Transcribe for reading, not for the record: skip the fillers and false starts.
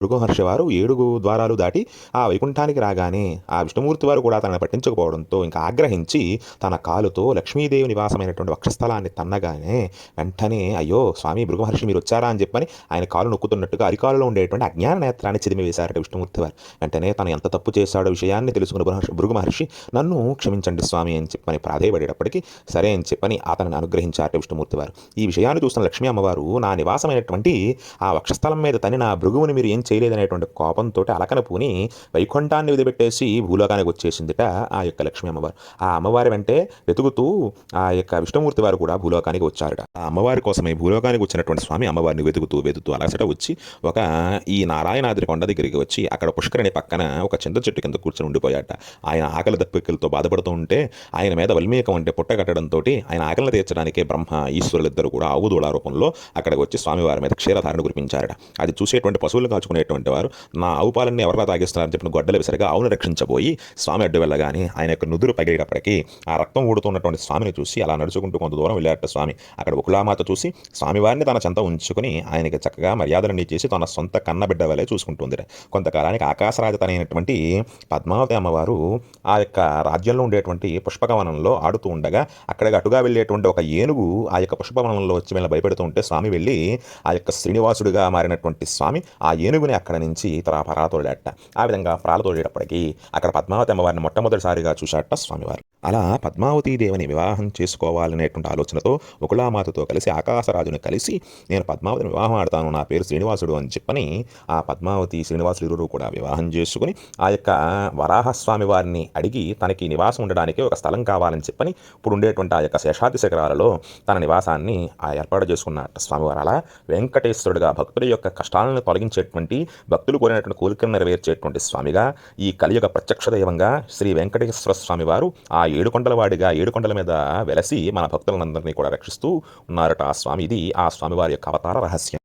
భృగుమహర్షి వారు 7 ద్వారాలు దాటి ఆ వైకుంఠానికి రాగానే ఆ విష్ణుమూర్తి వారు కూడా తనని పట్టించకపోవడంతో ఇంకా ఆగ్రహించి తన కాలుతో లక్ష్మీదేవి నివాసమైనటువంటి వక్షస్థలాన్ని తన్నగానే వెంటనే అయ్యో స్వామి భృగుమహర్షి మీరు వచ్చారా అని చెప్పని ఆయన కాలు నొక్కుతున్నట్టుగా అరికాలులో ఉండేటువంటి అజ్ఞాన నేత్రాన్ని చిదిమివేశారట విష్ణుమూర్తి వారు. వెంటనే తను ఎంత తప్పు చేశాడో విషయాన్ని తెలుసుకున్న భృగుమహర్షి నన్ను క్షమించండి స్వామి అని చెప్పని ప్రాధేయపడేటప్పటికీ సరే అని చెప్పని అతనిని అనుగ్రహించారట విష్ణుమూర్తి వారు. ఈ విషయాన్ని చూస్తున్న లక్ష్మీ అమ్మవారు నా నివాసమైనటువంటి ఆ వక్షస్థలం మీద తని నా భృగువుని మీరు ఏం చేయలేదనేటువంటి కోపంతో అలకన పూని వైకుంఠాన్ని వదిలిపెట్టేసి భూలోకానికి వచ్చేసిందిట ఆ యొక్క లక్ష్మీ అమ్మవారు. ఆ అమ్మవారి వెంటే వెతుకుతూ ఆ యొక్క విష్ణుమూర్తి వారు కూడా భూలోకానికి వచ్చారట. ఆ అమ్మవారి కోసమే భూలోకానికి వచ్చినటువంటి స్వామి అమ్మవారిని వెతుకుతూ వెతుకుతూ అలసట వచ్చి ఒక ఈ నారాయణాద్రి కొండ దగ్గరికి వచ్చి అక్కడ పుష్కరిణి పక్కన ఒక చింత చెట్టు కింద కూర్చొని ఉండిపోయాట. ఆయన ఆకలి దప్పికలతో బాధపడుతూ ఉంటే ఆయన మీద వల్మీకం అంటే పుట్ట కట్టడంతో ఆయన ఆకలిని తీర్చడానికే బ్రహ్మ ఈశ్వరులిద్దరూ కూడా ఆవుదోళ రూపంలో అక్కడికి వచ్చి స్వామివారి మీద క్షీరధారణ కురిపించారట. అది చూసేటువంటి పశువులు కాచుకునేటువంటి వారు నా ఆవు పాలన్నీ ఎవరిలా తాగిస్తున్నారని చెప్పిన గొడ్డలు విసరిగా ఆవును రక్షించబోయి స్వామి అడ్డు వెళ్ళగానే ఆయన యొక్క నుదురు పగిలేటప్పటికీ ఆ రక్తం ఊడుతున్నటువంటి స్వామిని చూసి అలా నడుచుకుంటూ కొంత దూరం వెళ్ళారట స్వామి. అక్కడ ఉకులామాత చూసి స్వామివారిని తన చెంత ఉంచుకుని ఆయనకి చక్కగా మర్యాదలన్నీ చేసి తన సొంత కన్నబిడ్డ వలె చూసుకుంటుంది. కొంతకాలానికి ఆకాశరాజతనైనటువంటి పద్మావతి అమ్మవారు ఆ యొక్క రాజ్యంలో ఉండేటువంటి పుష్పకవనంలో ఆడుతూ ఉండగా అక్కడికి అటుగా వెళ్ళేటువంటి ఒక ఏనుగు ఆ యొక్క పుష్పవనంలో వచ్చి వీళ్ళని భయపెడుతూ ఉంటే స్వామి వెళ్ళి ఆ యొక్క శ్రీనివాసుడిగా మారినటువంటి స్వామి ఆ ఏనుగుని అక్కడ నుంచి ప్రాలతోడేట. ఆ విధంగా ప్రాలతోడేటప్పటికీ అక్కడ పద్మావతి అమ్మవారిని మొట్టమొదటిసారిగా చూశాట స్వామివారు. అలా పద్మావతీదేవిని వివాహం చేసుకోవాలనేటువంటి ఆలోచనతో ఉకులామాతతో కలిసి ఆకాశరాజుని కలిసి నేను పద్మావతిని వివాహం ఆడతాను, నా పేరు శ్రీనివాసుడు అని చెప్పని ఆ పద్మావతి శ్రీనివాసులు ఇరువురు కూడా వివాహం చేసుకుని ఆ యొక్క వరాహస్వామి వారిని అడిగి తనకి నివాసం ఉండడానికి ఒక స్థలం కావాలని చెప్పని ఇప్పుడు ఉండేటువంటి ఆ యొక్క శేషాద్రి శిఖరాలలో తన నివాసాన్ని ఏర్పాటు చేసుకున్నట్ట స్వామివారు. అలా వెంకటేశ్వరుడుగా భక్తుల యొక్క కష్టాలను తొలగించేటువంటి భక్తులు కోరినటువంటి కోరికలను నెరవేర్చేటువంటి స్వామిగా ఈ కలియుగ ప్రత్యక్ష దైవంగా శ్రీ వెంకటేశ్వర స్వామి వారు ఆ 7 కొండల వాడిగా 7 కొండల మీద వెలసి మన భక్తులందరినీ కూడా రక్షిస్తూ ఉన్నారట ఆ స్వామి. ఇది ఆ స్వామివారి యొక్క అవతార రహస్యం.